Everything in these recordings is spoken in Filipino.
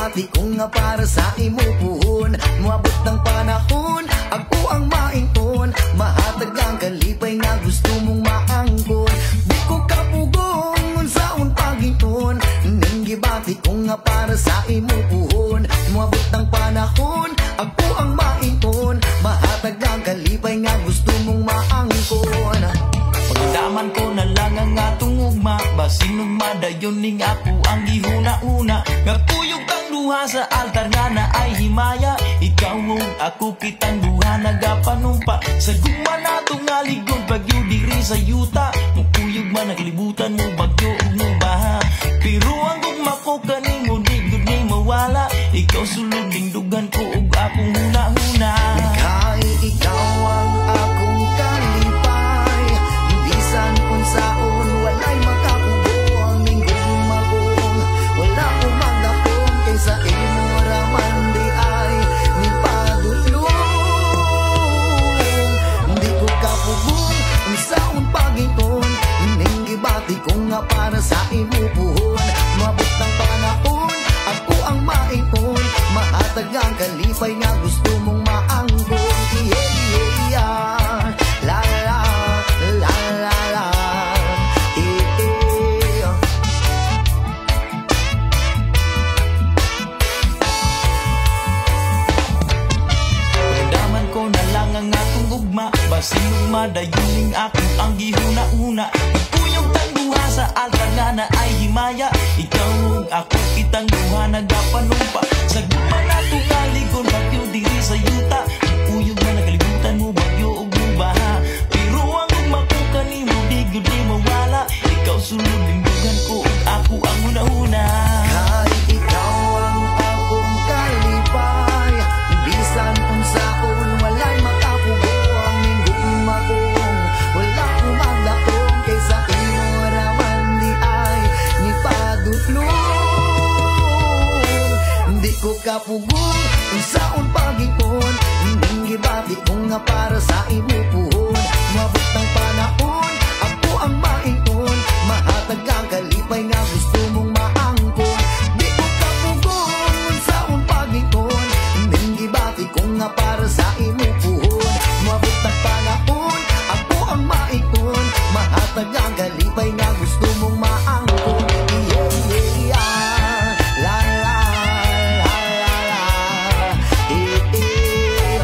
gibati ko nga para sa imo puhon. Moabot ng panahon, ako ang maingon. Mahatag ang kalipay nga gusto mong maangkon. Di ko kapugong unsaon pagingon. Ning gibati ko nga para sa imo puhon. Moabot ng panahon, ako ang maingon. Mahatag ang kalipay nga gusto mong maangkon. Pagdaman ko na lang ang atong ugma, basin ugma dayon ning ako ang gihuna-una. Nga tuyog kang duha sa altar nga na ay himaya. Ikaw ug ako kitang duha nagapanumpa. Sa gugma nato nga ligon bagyo diri sa yuta. Mukuyog man naglibutan mo bagyo ug mo baha. Pero ang gugma ko kanimo di gud ni mawala. Ikaw sulod ding dugan ko ug akong huna-huna. Kay ikaw ang akong kalipay, bisan unsaon walay makakubuang ning gumagong. Wala ko magdakong kaysa imo raman di ay ni padulong. Di ko kapugong unsaon pagingon. Ning gibati ko nga para sa imo puhon. Mabot ng panahon, ako ang maingon. Mahatag ang kalipay nga gusto mong maangkon. Yeah, yeah, yeah. La la la la la. Eh, eh. Pagdaman ko na lang ang atong ugma, basin ugma dayon ning ako ang gihuna-una. Tuyog tang duha sa altar nga na ay himaya. Ikaw ug ako kitang duha nagapanumpa. Sa gugma nato nga ligon bagyo diri sa yuta. Tuyog man nagalibutan mo bagyo ug mo baha. Pero ang ugma ko kanimo di gud di mawala. Ikaw sulod ning dugan ko ug ako ang una-una. Kay ikaw ang akong kalipay, bisan unsaon walay makapugoang ning gumagong. Wala ko magdakong kaysa imo raman di ay ni padulong. Di ko kapugong unsaon pagingon. Ning gibati ko nga para sa imo puhon. Mabot ng panahon, ako ang maingon. Mahatag ang kalipay nga gusto mong maangkon. Di ko kapugong unsaon pagingon. Ning gibati ko nga para sa imo puhon. Mabot ng panahon, ako ang maingon. Mahatag ang kalipay nga gusto mong maangkon. Yeah, yeah, yeah. La la la la la. Eh, eh.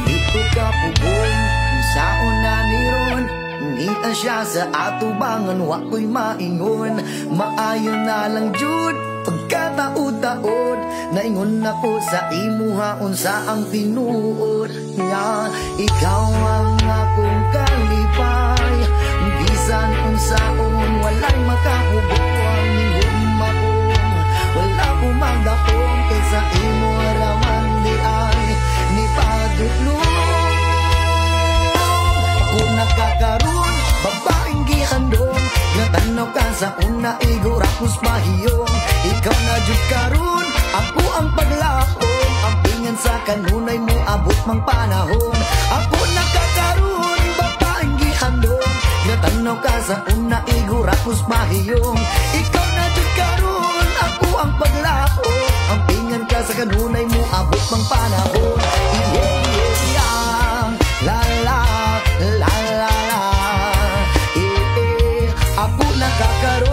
Di ko kapugong unsaon na niron. Ngita siya sa atubangan, wako'y maingon. Maayo na lang jud pagkataod-taod. Naingon ako sa imuha unsa ang tinuod. Nga ikaw ang akong kalipay, bisan unsaon walay makakubuang ning gumagong. Wala ko magdakong kaysa imo raman di ay ni padulong. Ako nakakaroon, babaeng gihandong. Natanaw ka sa una, igurapos mahiyong. Ikaw na jud karon, ako ang paglakong. Ang pingan sa kanunay mo, abot mang panahon. Ako nakakaroon, babaeng gihandong. Natanaw ka sa una, igurapos mahiyong. Ikaw na jud karon, ako ang paglakong. Ang pingan ka sa kanunay mo, abot mang panahon. Yeah, yeah, yeah. La la la la la. Eh, eh. Ako nakakaroon.